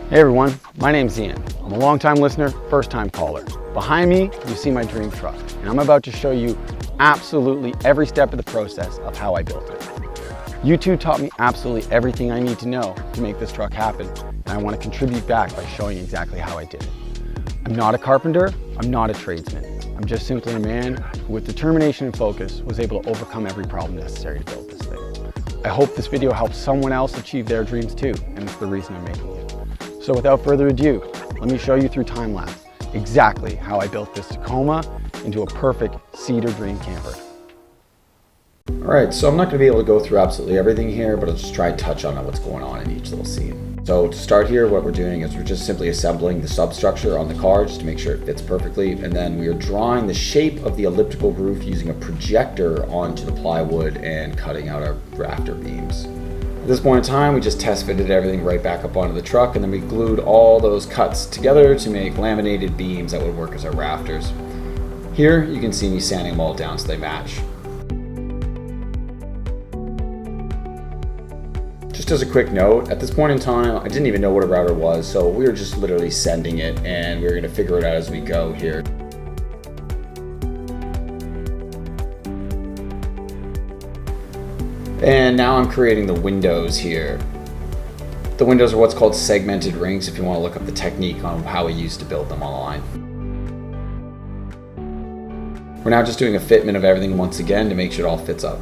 Hey everyone, my name's Ian. I'm a long-time listener, first-time caller. Behind me, you see my dream truck, and I'm about to show you absolutely every step of the process of how I built it. You two taught me absolutely everything I need to know to make this truck happen, and I want to contribute back by showing exactly how I did it. I'm not a carpenter, I'm not a tradesman. I'm just simply a man who, with determination and focus, was able to overcome every problem necessary to build this thing. I hope this video helps someone else achieve their dreams too, and it's the reason I'm making it. So without further ado, let me show you through time-lapse exactly how I built this Tacoma into a perfect Cedar dream camper. All right, so I'm not gonna be able to go through absolutely everything here, but I'll just try and touch on what's going on in each little scene. So to start here, what we're doing is we're just simply assembling the substructure on the car just to make sure it fits perfectly. And then we are drawing the shape of the elliptical roof using a projector onto the plywood and cutting out our rafter beams. At this point in time, we just test fitted everything right back up onto the truck, and then we glued all those cuts together to make laminated beams that would work as our rafters. Here, you can see me sanding them all down so they match. Just as a quick note, at this point in time, I didn't even know what a router was, so we were just literally sending it, and we were gonna figure it out as we go here. And now I'm creating the windows here. The windows are what's called segmented rings if you want to look up the technique on how we used to build them online. We're now just doing a fitment of everything once again to make sure it all fits up.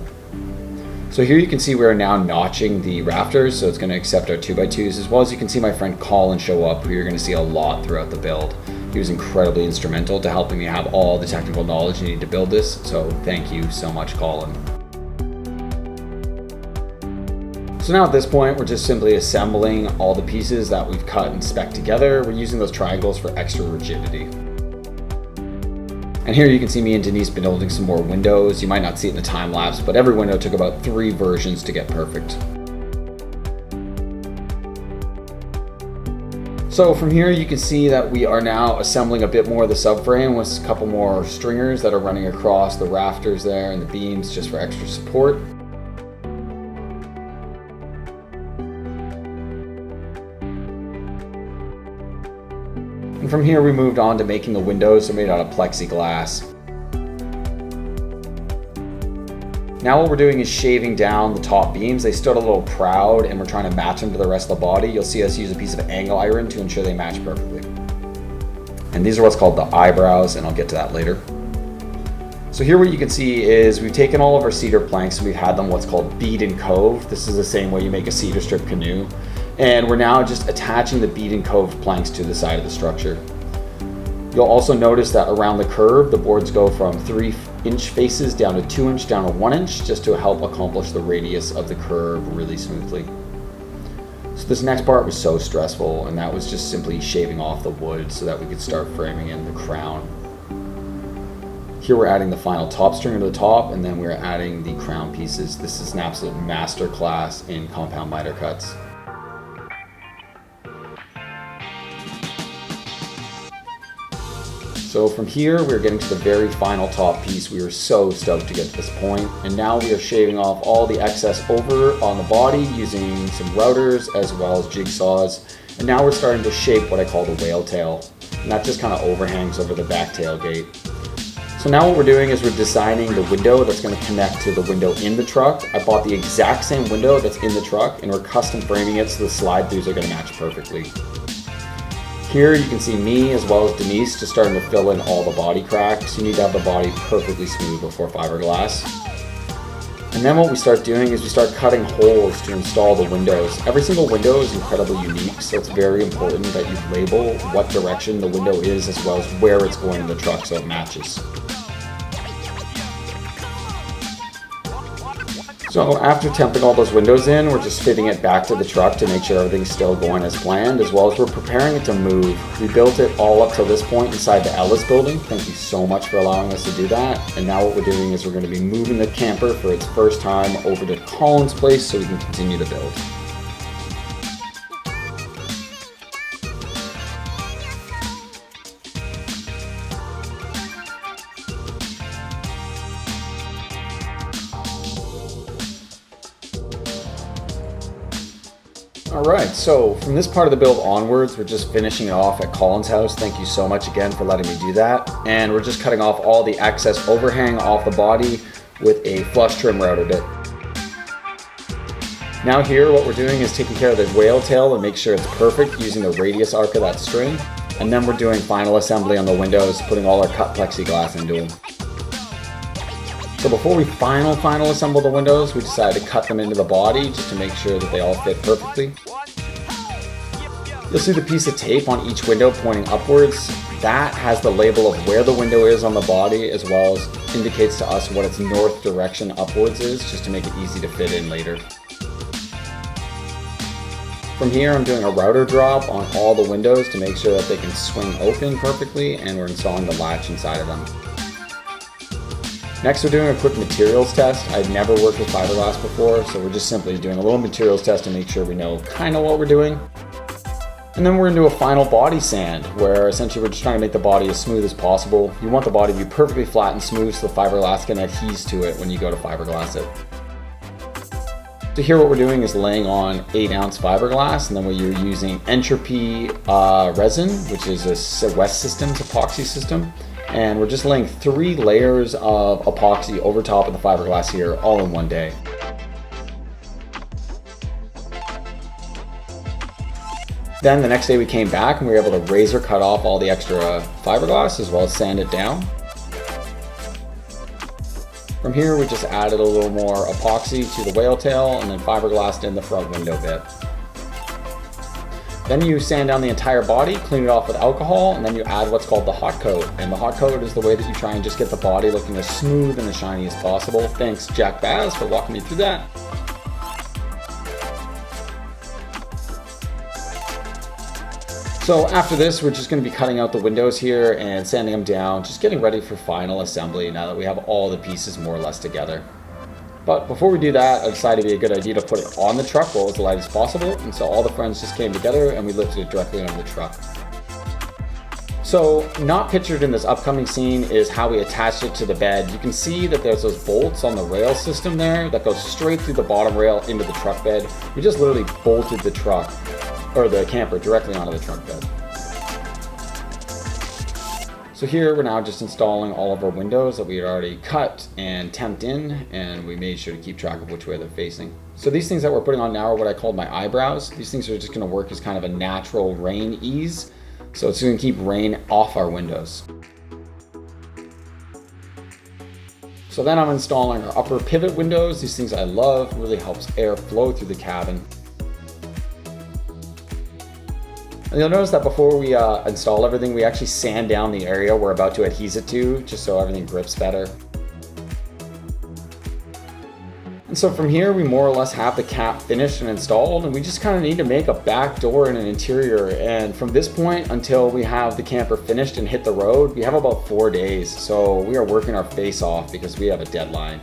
So here you can see we're now notching the rafters, so it's going to accept our 2x2s, as well as you can see my friend Colin show up, who you're going to see a lot throughout the build. He was incredibly instrumental to helping me have all the technical knowledge needed to build this, so thank you so much, Colin. So now at this point, we're just simply assembling all the pieces that we've cut and spec'd together. We're using those triangles for extra rigidity. And here you can see me and Denise building some more windows. You might not see it in the time lapse, but every window took about 3 versions to get perfect. So from here you can see that we are now assembling a bit more of the subframe with a couple more stringers that are running across the rafters there and the beams just for extra support. And from here we moved on to making the windows. They're made out of plexiglass. Now what we're doing is shaving down the top beams. They stood a little proud and we're trying to match them to the rest of the body. You'll see us use a piece of angle iron to ensure they match perfectly. And these are what's called the eyebrows, and I'll get to that later. So here what you can see is we've taken all of our cedar planks and we've had them what's called bead and cove. This is the same way you make a cedar strip canoe. And we're now just attaching the bead and cove planks to the side of the structure. You'll also notice that around the curve, the boards go from 3-inch faces down to 2-inch, down to 1-inch, just to help accomplish the radius of the curve really smoothly. So this next part was so stressful, and that was just simply shaving off the wood so that we could start framing in the crown. Here we're adding the final top stringer to the top, and then we're adding the crown pieces. This is an absolute master class in compound miter cuts. So from here, we're getting to the very final top piece. We were so stoked to get to this point. And now we are shaving off all the excess over on the body using some routers as well as jigsaws. And now we're starting to shape what I call the whale tail. And that just kind of overhangs over the back tailgate. So now what we're doing is we're designing the window that's going to connect to the window in the truck. I bought the exact same window that's in the truck, and we're custom framing it so the slide throughs are going to match perfectly. Here you can see me as well as Denise just starting to fill in all the body cracks. You need to have the body perfectly smooth before fiberglass. And then what we start doing is we start cutting holes to install the windows. Every single window is incredibly unique, so it's very important that you label what direction the window is as well as where it's going in the truck so it matches. So after temping all those windows in, we're just fitting it back to the truck to make sure everything's still going as planned, as well as we're preparing it to move. We built it all up to this point inside the Ellis building. Thank you so much for allowing us to do that. And now what we're doing is we're going to be moving the camper for its first time over to Colin's place so we can continue to build. All right, so from this part of the build onwards, we're just finishing it off at Colin's house. Thank you so much again for letting me do that. And we're just cutting off all the excess overhang off the body with a flush trim router bit. Now here, what we're doing is taking care of the whale tail and make sure it's perfect using the radius arc of that string. And then we're doing final assembly on the windows, putting all our cut plexiglass into them. So before we final assemble the windows, we decided to cut them into the body just to make sure that they all fit perfectly. You'll see the piece of tape on each window pointing upwards. That has the label of where the window is on the body, as well as indicates to us what its north direction upwards is, just to make it easy to fit in later. From here, I'm doing a router drop on all the windows to make sure that they can swing open perfectly, and we're installing the latch inside of them. Next, we're doing a quick materials test. I'd never worked with fiberglass before, so we're just simply doing a little materials test to make sure we know kind of what we're doing. And then we're into a final body sand, where essentially we're just trying to make the body as smooth as possible. You want the body to be perfectly flat and smooth so the fiberglass can adhere to it when you go to fiberglass it. So here what we're doing is laying on 8-ounce fiberglass, and then we're using Entropy resin, which is a West Systems epoxy system. And we're just laying 3 layers of epoxy over top of the fiberglass here, all in one day. Then the next day we came back and we were able to razor cut off all the extra fiberglass as well as sand it down. From here we just added a little more epoxy to the whale tail and then fiberglassed in the front window bit. Then you sand down the entire body, clean it off with alcohol, and then you add what's called the hot coat. And the hot coat is the way that you try and just get the body looking as smooth and as shiny as possible. Thanks, Jack Baz, for walking me through that. So after this, we're just going to be cutting out the windows here and sanding them down, just getting ready for final assembly now that we have all the pieces more or less together. But before we do that, I decided it'd be a good idea to put it on the truck while it was light as possible. And so all the friends just came together and we lifted it directly onto the truck. So not pictured in this upcoming scene is how we attached it to the bed. You can see that there's those bolts on the rail system there that goes straight through the bottom rail into the truck bed. We just literally bolted the truck, or the camper, directly onto the truck bed. So here we're now just installing all of our windows that we had already cut and temped in, and we made sure to keep track of which way they're facing. So these things that we're putting on now are what I called my eyebrows. These things are just going to work as kind of a natural rain ease. So it's going to keep rain off our windows. So then I'm installing our upper pivot windows. These things I love, really helps air flow through the cabin. And you'll notice that before we install everything, we actually sand down the area we're about to adhese it to, just so everything grips better. And so from here, we more or less have the cap finished and installed, and we just kind of need to make a back door and an interior. And from this point until we have the camper finished and hit the road, we have about 4 days. So we are working our face off because we have a deadline.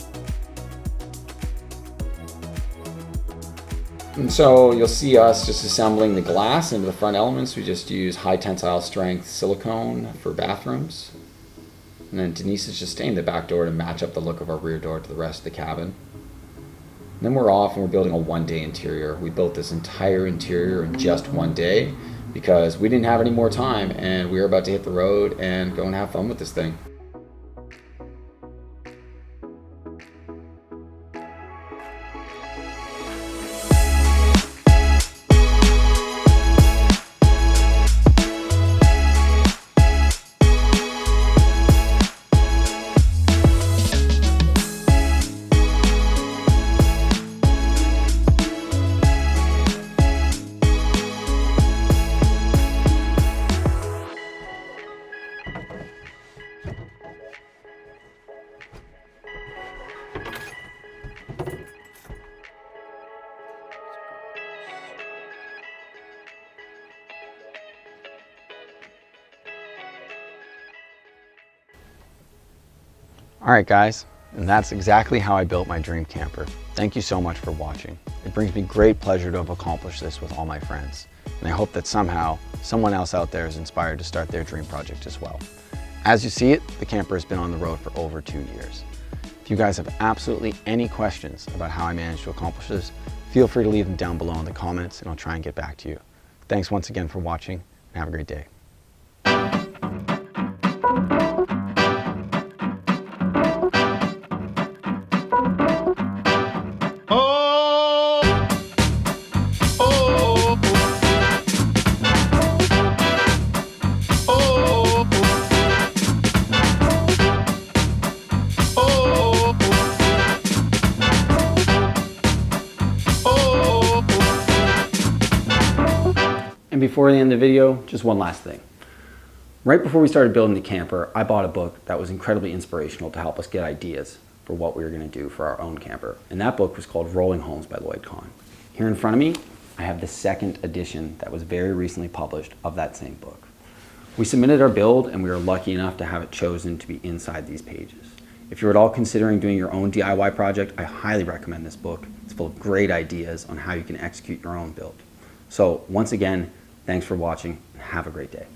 And so you'll see us just assembling the glass into the front elements. We just use high tensile strength silicone for bathrooms. And then Denise is just staying the back door to match up the look of our rear door to the rest of the cabin. And then we're off and we're building a 1-day interior. We built this entire interior in just 1 day because we didn't have any more time and we were about to hit the road and go and have fun with this thing. All right, guys, and that's exactly how I built my dream camper. Thank you so much for watching. It brings me great pleasure to have accomplished this with all my friends. And I hope that somehow someone else out there is inspired to start their dream project as well. As you see it, the camper has been on the road for over 2 years. If you guys have absolutely any questions about how I managed to accomplish this, feel free to leave them down below in the comments and I'll try and get back to you. Thanks once again for watching and have a great day. And before the end of the video, just one last thing. Right before we started building the camper, I bought a book that was incredibly inspirational to help us get ideas for what we were going to do for our own camper. And that book was called Rolling Homes by Lloyd Kahn. Here in front of me, I have the second edition that was very recently published of that same book. We submitted our build and we were lucky enough to have it chosen to be inside these pages. If you're at all considering doing your own DIY project, I highly recommend this book. It's full of great ideas on how you can execute your own build. So once again, thanks for watching and have a great day.